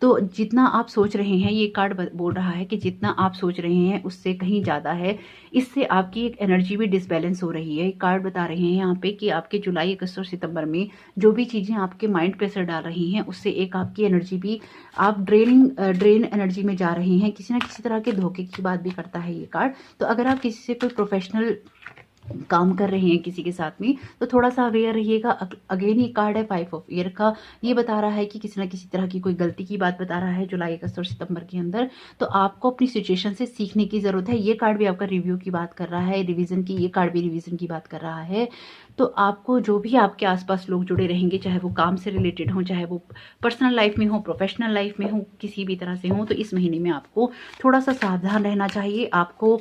Speaker 1: तो जितना आप सोच रहे हैं, ये कार्ड बोल रहा है कि जितना आप सोच रहे हैं उससे कहीं ज़्यादा है, इससे आपकी एक एनर्जी भी डिसबैलेंस हो रही है। कार्ड बता रहे हैं यहाँ पे कि आपके जुलाई, अगस्त और सितंबर में जो भी चीज़ें आपके माइंड पे असर डाल रही हैं उससे एक आपकी एनर्जी भी, आप ड्रेन एनर्जी में जा रहे हैं। किसी ना किसी तरह के धोखे की बात भी करता है ये कार्ड। तो अगर आप किसी से कोई प्रोफेशनल काम कर रहे हैं किसी के साथ में तो थोड़ा सा अवेयर रहिएगा। अगेन ये कार्ड है 5 ऑफ ईयर का, ये बता रहा है कि किसी ना किसी तरह की कोई गलती की बात बता रहा है जुलाई, अगस्त और सितंबर के अंदर। तो आपको अपनी सिचुएशन से सीखने की जरूरत है। ये कार्ड भी आपका रिव्यू की बात कर रहा है, रिवीजन की, ये कार्ड भी रिवीजन की बात कर रहा है। तो आपको जो भी आपके आसपास लोग जुड़े रहेंगे, चाहे वो काम से रिलेटेड हो, चाहे वो पर्सनल लाइफ में हो, प्रोफेशनल लाइफ में हो, किसी भी तरह से हो, तो इस महीने में आपको थोड़ा सा सावधान रहना चाहिए। आपको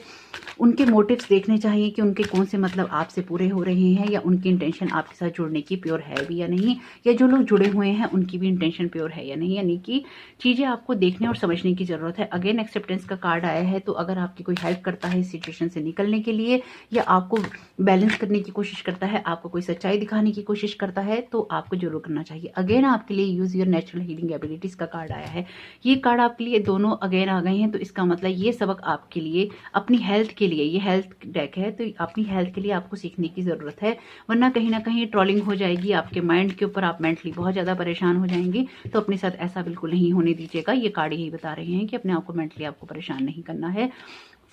Speaker 1: उनके मोटिव्स देखने चाहिए कि उनके कौन से मतलब आपसे पूरे हो रहे हैं या उनकी इंटेंशन आपके साथ जुड़ने की प्योर है भी या नहीं, या जो लोग जुड़े हुए हैं उनकी भी इंटेंशन प्योर है या नहीं, यानी कि चीज़ें आपको देखने और समझने की ज़रूरत है। अगेन एक्सेप्टेंस का कार्ड आया है तो अगर आपकी कोई हेल्प करता है इस सिचुएशन से निकलने के लिए या आपको बैलेंस करने की कोशिश करता है, आपको कोई सच्चाई दिखाने की कोशिश करता है तो आपको जरूर करना चाहिए। अगेन आपके लिए use your natural healing abilities का कार्ड आया है। ये कार्ड आपके लिए दोनों अगेन आ गए हैं तो इसका मतलब ये सबक आपके लिए अपनी हेल्थ के लिए, ये हेल्थ डेक है तो अपनी हेल्थ के लिए आपको सीखने की ज़रूरत है, वरना कहीं ना कहीं ट्रोलिंग हो जाएगी आपके माइंड के ऊपर, आप मेंटली बहुत ज़्यादा परेशान हो जाएंगे। तो अपने साथ ऐसा बिल्कुल नहीं होने दीजिएगा। ये कार्ड यही बता रहे हैं कि अपने आप को मेंटली आपको परेशान नहीं करना है।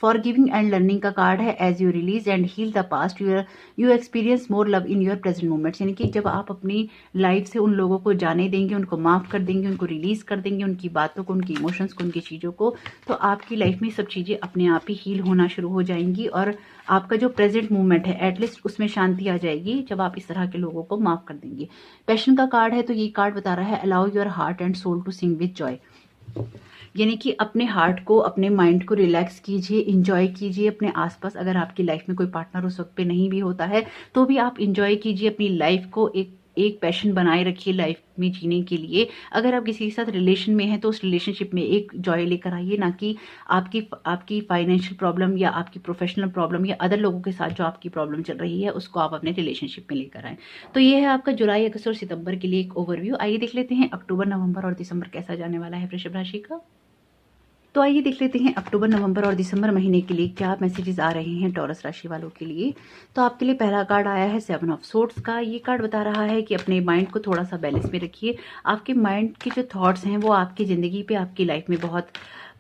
Speaker 1: फॉरगिविंग एंड लर्निंग का कार्ड है। As you release and heal the past you experience more love in your present moments, यानी कि जब आप अपनी लाइफ से उन लोगों को जाने देंगे, उनको माफ कर देंगे, उनको रिलीज कर देंगे, उनकी बातों को, उनकी इमोशंस को, उनकी चीज़ों को, तो आपकी लाइफ में सब चीज़ें अपने आप ही हील होना शुरू हो जाएंगी और आपका जो प्रेजेंट मूवमेंट है एटलीस्ट उसमें शांति आ जाएगी जब आप इस तरह के लोगों को माफ कर देंगे। पैशन का कार्ड है तो ये कार्ड बता रहा है allow your heart and soul to sing with joy, यानी कि अपने हार्ट को, अपने माइंड को रिलैक्स कीजिए, इंजॉय कीजिए अपने आसपास। अगर आपकी लाइफ में कोई पार्टनर उस वक्त पे नहीं भी होता है तो भी आप इंजॉय कीजिए अपनी लाइफ को, एक पैशन बनाए रखिए लाइफ में जीने के लिए। अगर आप किसी के साथ रिलेशन में हैं तो उस रिलेशनशिप में एक जॉय लेकर आइए, ना कि आपकी फाइनेंशियल प्रॉब्लम या आपकी प्रोफेशनल प्रॉब्लम या अदर लोगों के साथ जो आपकी प्रॉब्लम चल रही है उसको आप अपने रिलेशनशिप में लेकर आएं। तो ये है आपका जुलाई, अगस्त और सितंबर के लिए एक ओवरव्यू। आइए देख लेते हैं अक्टूबर, नवंबर और दिसंबर कैसा जाने वाला है वृषभ राशि का। तो आइए देख लेते हैं अक्टूबर, नवंबर और दिसंबर महीने के लिए क्या मैसेजेस आ रहे हैं टॉरस राशि वालों के लिए। तो आपके लिए पहला कार्ड आया है 7 ऑफ सोर्ड्स का। ये कार्ड बता रहा है कि अपने माइंड को थोड़ा सा बैलेंस में रखिए। आपके माइंड के जो थॉट्स हैं वो आपकी ज़िंदगी पे, आपकी लाइफ में बहुत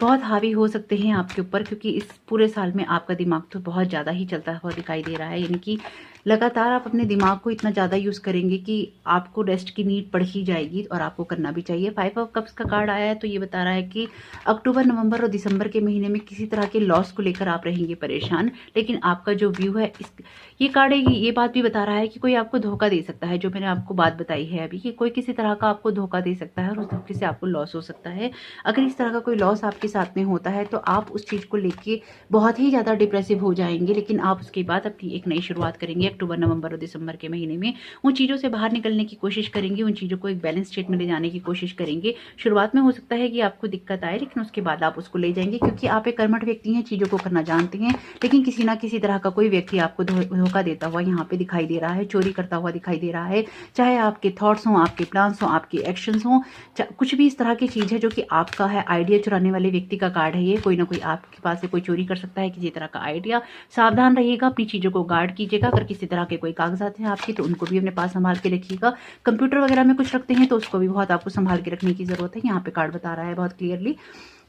Speaker 1: बहुत हावी हो सकते हैं आपके ऊपर, क्योंकि इस पूरे साल में आपका दिमाग तो बहुत ज़्यादा ही चलता हुआ दिखाई दे रहा है। यानी कि लगातार आप अपने दिमाग को इतना ज़्यादा यूज़ करेंगे कि आपको रेस्ट की नीड पड़ ही जाएगी, और आपको करना भी चाहिए। 5 ऑफ कप्स का कार्ड आया है, तो ये बता रहा है कि अक्टूबर, नवंबर और दिसंबर के महीने में किसी तरह के लॉस को लेकर आप रहेंगे परेशान। लेकिन आपका जो व्यू है, ये कार्ड ये बात भी बता रहा है कि कोई आपको धोखा दे सकता है। जो मैंने आपको बात बताई है अभी, कि कोई किसी तरह का आपको धोखा दे सकता है और उस धोखे से आपको लॉस हो सकता है। अगर इस तरह का कोई लॉस आपके साथ में होता है, तो आप उस चीज़ को लेके बहुत ही ज़्यादा डिप्रेसिव हो जाएंगे। लेकिन आप उसके बाद अपनी एक नई शुरुआत करेंगे अक्टूबर, नवंबर और दिसंबर के महीने में। उन चीज़ों से बाहर निकलने की कोशिश करेंगे, उन चीज़ों को एक बैलेंस स्टेट में ले जाने की कोशिश करेंगे। शुरुआत में हो सकता है कि आपको दिक्कत आए, लेकिन उसके बाद आप उसको ले जाएंगे, क्योंकि आप एक कर्मठ व्यक्ति हैं, चीज़ों को करना जानते हैं। लेकिन किसी ना किसी तरह का कोई व्यक्ति आपको धोखा देता हुआ यहाँ पे दिखाई दे रहा है, चोरी करता हुआ दिखाई दे रहा है। चाहे आपके थॉट्स हों, आपके प्लान्स हों, आपके एक्शंस हों, कुछ भी इस तरह की चीज़ है जो कि आपका है। आइडिया चुराने वाले व्यक्ति का कार्ड है ये। कोई ना कोई आपके पास से कोई चोरी कर सकता है किसी तरह का आइडिया। सावधान रहिएगा, अपनी चीज़ों को गार्ड कीजिएगा। अगर किसी तरह के कोई कागजात हैं आपकी, तो उनको भी अपने पास संभाल के रखिएगा। कंप्यूटर वगैरह में कुछ रखते हैं तो उसको भी बहुत आपको संभाल के रखने की ज़रूरत है। यहाँ पे कार्ड बता रहा है बहुत क्लियरली।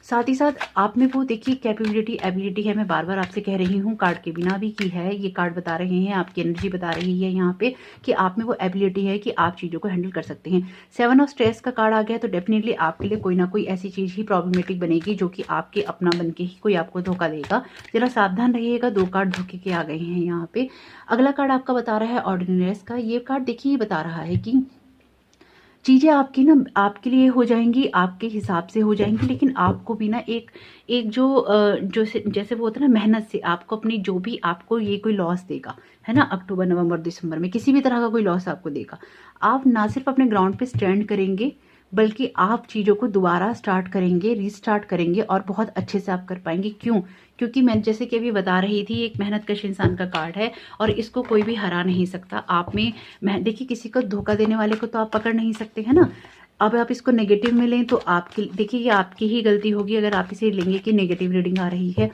Speaker 1: साथ ही साथ आप में वो देखिए कैपेबिलिटी, एबिलिटी है। मैं बार बार आपसे कह रही हूँ कार्ड के बिना भी की है। ये कार्ड बता रहे हैं, आपकी एनर्जी बता रही है यहाँ पे कि आप में वो एबिलिटी है कि आप चीज़ों को हैंडल कर सकते हैं। 7 ऑफ स्ट्रेस का कार्ड आ गया, तो डेफिनेटली आपके लिए कोई ना कोई ऐसी चीज़ ही प्रॉब्लमेटिक बनेगी जो कि आपके अपना बन के ही कोई आपको धोखा देगा। जरा सावधान रहिएगा। 2 कार्ड धोखे के आ गए हैं यहाँ पे। अगला कार्ड आपका बता रहा है ऑर्डिनरीनेस का। ये कार्ड देखिए बता रहा है कि चीज़ें आपकी ना आपके लिए हो जाएंगी, आपके हिसाब से हो जाएंगी। लेकिन आपको भी ना एक एक जो जैसे वो होता है ना, मेहनत से आपको अपनी जो भी आपको ये कोई लॉस देगा, है ना, अक्टूबर, नवंबर, दिसंबर में किसी भी तरह का कोई लॉस आपको देगा, आप ना सिर्फ अपने ग्राउंड पे स्टैंड करेंगे, बल्कि आप चीज़ों को दोबारा स्टार्ट करेंगे, रीस्टार्ट करेंगे, और बहुत अच्छे से आप कर पाएंगे। क्यों? क्योंकि मैं जैसे कि अभी बता रही थी, एक मेहनत कश इंसान का कार्ड है और इसको कोई भी हरा नहीं सकता। आप में देखिए, किसी को धोखा देने वाले को तो आप पकड़ नहीं सकते, है ना। अब आप इसको नेगेटिव में लें तो आपकी, देखिए, ये आपकी ही गलती होगी अगर आप इसे लेंगे कि नेगेटिव रीडिंग आ रही है।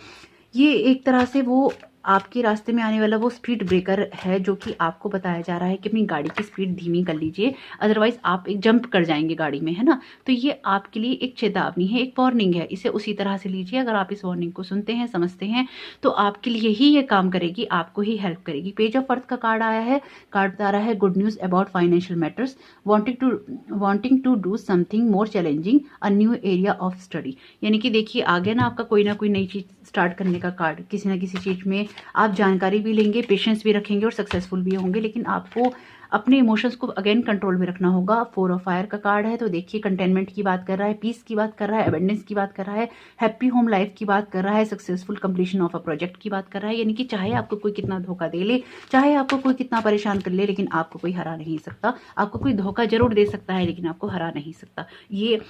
Speaker 1: ये एक तरह से वो आपके रास्ते में आने वाला वो स्पीड ब्रेकर है, जो कि आपको बताया जा रहा है कि अपनी गाड़ी की स्पीड धीमी कर लीजिए, अदरवाइज आप एक जंप कर जाएंगे गाड़ी में, है ना। तो ये आपके लिए एक चेतावनी है, एक वार्निंग है। इसे उसी तरह से लीजिए। अगर आप इस वार्निंग को सुनते हैं, समझते हैं, तो आपके लिए ही ये काम करेगी, आपको ही हेल्प करेगी। पेज ऑफ अर्थ का कार्ड आया है। कार्ड बता रहा है good news about financial matters, wanting to do something more challenging, a new area of study. यानी कि देखिए, आगे ना आपका कोई ना कोई नई चीज स्टार्ट करने का कार्ड, किसी ना किसी चीज में आप जानकारी भी लेंगे, पेशेंस भी रखेंगे और सक्सेसफुल भी होंगे। लेकिन आपको अपने इमोशंस को अगेन कंट्रोल में रखना होगा। 4 ऑफ फायर का कार्ड है, तो देखिए कंटेनमेंट की बात कर रहा है, पीस की बात कर रहा है, अबेंडेंस की बात कर रहा है, हैप्पी होम लाइफ की बात कर रहा है, successful completion of a project की बात कर रहा है। यानी कि चाहे आपको कोई कितना धोखा दे ले, चाहे आपको कोई कितना परेशान कर ले, लेकिन आपको कोई हरा नहीं सकता। आपको कोई धोखा जरूर दे सकता है, लेकिन आपको हरा नहीं सकता। ये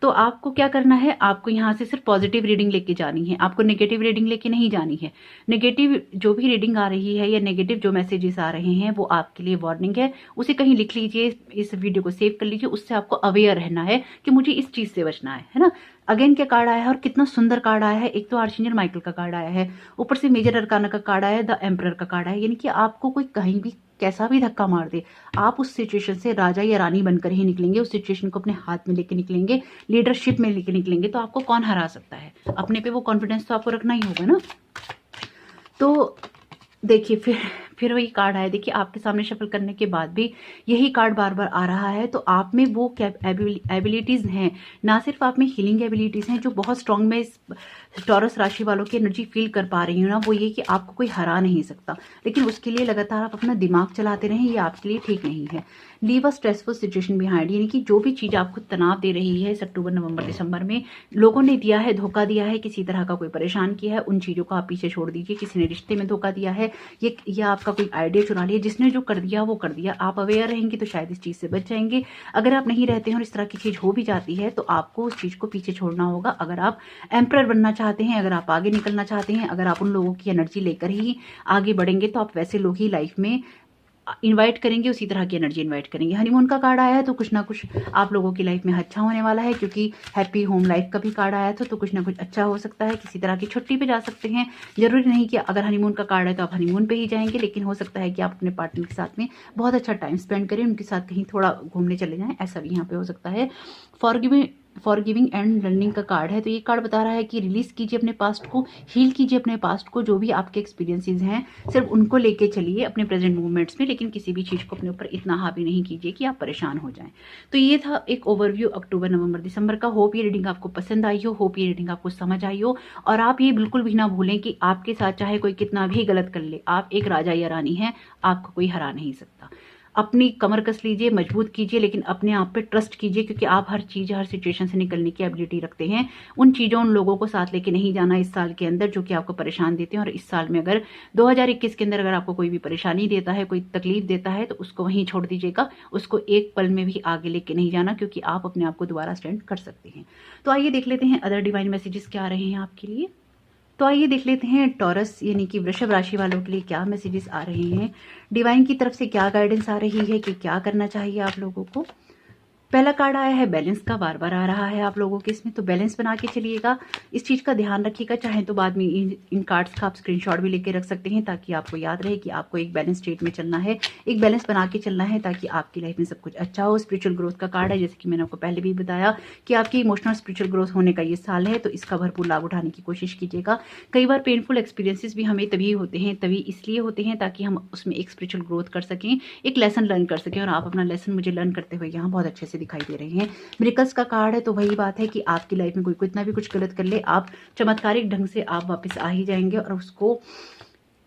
Speaker 1: तो आपको क्या करना है, आपको यहाँ से सिर्फ पॉजिटिव रीडिंग लेके जानी है, आपको नेगेटिव रीडिंग लेके नहीं जानी है। नेगेटिव जो भी रीडिंग आ रही है या नेगेटिव जो मैसेजेस आ रहे हैं, वो आपके लिए वार्निंग है। उसे कहीं लिख लीजिए, इस वीडियो को सेव कर लीजिए। उससे आपको अवेयर रहना है कि मुझे इस चीज से बचना है ना। अगेन क्या कार्ड आया है, और कितना सुंदर कार्ड आया है। एक तो आर्चेंजल माइकल का कार्ड आया है, ऊपर से मेजर अरकाना का कार्ड आया है, द एम्परर का कार्ड है। यानी कि आपको कोई कहीं भी कैसा भी धक्का मार दे, आप उस सिचुएशन से राजा या रानी बनकर ही निकलेंगे। उस सिचुएशन को अपने हाथ में लेके निकलेंगे, लीडरशिप में लेके निकलेंगे। तो आपको कौन हरा सकता है? अपने पे वो कॉन्फिडेंस तो आपको रखना ही होगा ना। तो देखिए, फिर वही कार्ड आया। देखिए, आपके सामने शफल करने के बाद भी यही कार्ड बार बार आ रहा है। तो आप में वो एबिलिटीज हैं, ना सिर्फ आप में हीलिंग एबिलिटीज हैं जो बहुत स्ट्रांग, में इस टॉरस राशि वालों की एनर्जी फील कर पा रही हूँ ना, वो ये कि आपको कोई हरा नहीं सकता। लेकिन उसके लिए लगातार आप अपना दिमाग चलाते रहें, ये आपके लिए ठीक नहीं है। Leave a stressful situation behind, यानी कि जो भी चीज़ आपको तनाव दे रही है इस अक्टूबर, नवंबर, दिसंबर में, लोगों ने दिया है, धोखा दिया है, किसी तरह का कोई परेशान किया है, उन चीज़ों को आप पीछे छोड़ दीजिए। किसी ने रिश्ते में धोखा दिया है, ये आपका कोई आइडिया चुरा लिया, जिसने जो कर दिया वो कर दिया। आप अवेयर रहेंगे तो शायद इस चीज़ से बच जाएंगे। अगर आप नहीं रहते हैं और इस तरह की चीज़ हो भी जाती है, तो आपको उस चीज़ को पीछे छोड़ना होगा। अगर आप एम्परर बनना चाहते हैं, अगर आप आगे निकलना चाहते हैं, अगर आप उन लोगों की एनर्जी लेकर ही आगे बढ़ेंगे, तो आप वैसे लोग ही लाइफ में इनवाइट करेंगे, उसी तरह की एनर्जी इनवाइट करेंगे। हनीमून का कार्ड आया है, तो कुछ ना कुछ आप लोगों की लाइफ में अच्छा होने वाला है, क्योंकि हैप्पी होम लाइफ का भी कार्ड आया था। तो कुछ ना कुछ अच्छा हो सकता है। किसी तरह की छुट्टी पे जा सकते हैं। जरूरी नहीं कि अगर हनीमून का कार्ड है तो आप हनीमून पे ही जाएंगे, लेकिन हो सकता है कि आप अपने पार्टनर के साथ में बहुत अच्छा टाइम स्पेंड करें, उनके साथ कहीं थोड़ा घूमने चले जाएं, ऐसा भी यहाँ पे हो सकता है। फॉरगिविंग एंड लर्निंग का कार्ड है। तो ये कार्ड बता रहा है कि रिलीज कीजिए अपने पास्ट को, हील कीजिए अपने पास्ट को, जो भी आपके एक्सपीरियंसेस हैं सिर्फ उनको लेके चलिए अपने प्रेजेंट मूवमेंट्स में, लेकिन किसी भी चीज़ को अपने ऊपर इतना हावी नहीं कीजिए कि आप परेशान हो जाएं। तो ये था एक ओवरव्यू अक्टूबर, नवंबर, दिसंबर का। होप ये रीडिंग आपको पसंद आई हो, होप ये रीडिंग आपको समझ आई हो। और आप ये बिल्कुल भी ना भूलें कि आपके साथ चाहे कोई कितना भी गलत कर ले, आप एक राजा या रानी हैं, आपको कोई हरा नहीं सकता। अपनी कमर कस लीजिए, मजबूत कीजिए, लेकिन अपने आप पे ट्रस्ट कीजिए, क्योंकि आप हर चीज़, हर सिचुएशन से निकलने की एबिलिटी रखते हैं। उन चीज़ों, उन लोगों को साथ लेके नहीं जाना इस साल के अंदर जो कि आपको परेशान देते हैं। और इस साल में अगर 2021 के अंदर अगर आपको कोई भी परेशानी देता है, कोई तकलीफ देता है, तो उसको वहीं छोड़ दीजिएगा। उसको एक पल में भी आगे लेके नहीं जाना, क्योंकि आप अपने आप को दोबारा स्टैंड कर सकते हैं। तो आइए देख लेते हैं अदर डिवाइन मैसेजेस क्या आ रहे हैं आपके लिए। तो आइए देख लेते हैं टॉरस यानी कि वृषभ राशि वालों के लिए क्या मैसेजेस आ रहे हैं, डिवाइन की तरफ से क्या गाइडेंस आ रही है कि क्या करना चाहिए आप लोगों को। पहला कार्ड आया है बैलेंस का, बार बार आ रहा है आप लोगों के इसमें, तो बैलेंस बना के चलिएगा, इस चीज़ का ध्यान रखिएगा। चाहे तो बाद में इन कार्ड्स का आप स्क्रीनशॉट भी लेके रख सकते हैं, ताकि आपको याद रहे कि आपको एक बैलेंस स्टेट में चलना है, एक बैलेंस बना के चलना है, ताकि आपकी लाइफ में सब कुछ अच्छा हो। स्पिरिचुअल ग्रोथ का कार्ड है, जैसे कि मैंने आपको पहले भी बताया कि आपकी इमोशनल स्पिरिचुअल ग्रोथ होने का ये साल है, तो इसका भरपूर लाभ उठाने की कोशिश कीजिएगा। कई बार पेनफुल एक्सपीरियंसेस भी हमें तभी होते हैं, तभी इसलिए होते हैं ताकि हम उसमें एक स्पिरिचुअल ग्रोथ कर सकें, एक लेसन लर्न कर सकें। और आप अपना लेसन मुझे लर्न करते हुए यहाँ बहुत अच्छे से दिखाई दे रहे हैं। मिरेकल्स का कार्ड है, तो वही बात है कि आपकी लाइफ में कोई कितना भी कुछ गलत कर ले, आप चमत्कारिक ढंग से आप वापस आ ही जाएंगे और उसको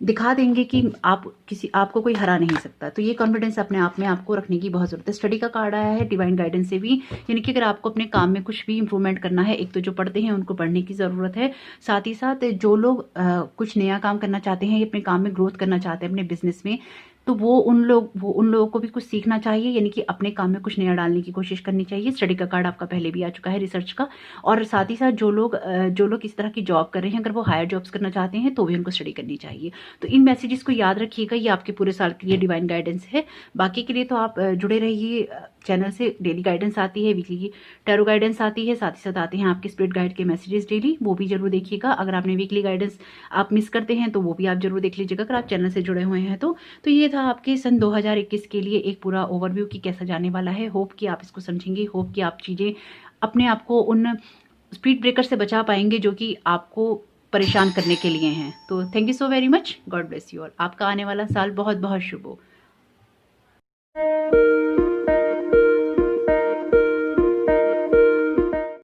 Speaker 1: दिखा देंगे कि आपको कोई हरा नहीं सकता। तो ये कॉन्फिडेंस अपने आप में आपको रखने की बहुत जरूरत है। स्टडी का कार्ड आया है डिवाइन गाइडेंस से भी, यानी कि अगर आपको अपने काम में कुछ भी इंप्रूवमेंट करना है, एक तो जो पढ़ते हैं उनको पढ़ने की ज़रूरत है, साथ ही साथ जो लोग कुछ नया काम करना चाहते हैं, अपने काम में ग्रोथ करना चाहते हैं अपने बिजनेस में, तो वो उन लोगों को भी कुछ सीखना चाहिए, यानी कि अपने काम में कुछ नया डालने की कोशिश करनी चाहिए। स्टडी का कार्ड आपका पहले भी आ चुका है, रिसर्च का। और साथ ही साथ जो लोग इस तरह की जॉब कर रहे हैं, अगर वो हायर जॉब्स करना चाहते हैं तो भी उनको स्टडी करनी चाहिए। तो इन मैसेजेस को याद रखिएगा, ये आपके पूरे साल के लिए डिवाइन गाइडेंस है। बाकी के लिए तो आप जुड़े रहिए चैनल से, डेली गाइडेंस आती है, वीकली टैरो गाइडेंस आती है, साथ ही साथ आते हैं आपके स्पिरिट गाइड के मैसेजेस डेली, वो भी जरूर देखिएगा। अगर आपने वीकली गाइडेंस आप मिस करते हैं तो वो भी आप जरूर देख लीजिएगा, अगर आप चैनल से जुड़े हुए हैं तो ये था आपके सन 2021 के लिए एक पूरा ओवरव्यू कि कैसा जाने वाला है। होप कि आप इसको समझेंगे, होप कि आप चीज़ें अपने आप को उन स्पीड ब्रेकर से बचा पाएंगे जो कि आपको परेशान करने के लिए हैं। तो thank you so very much, God bless you all. आपका आने वाला साल बहुत बहुत शुभ हो।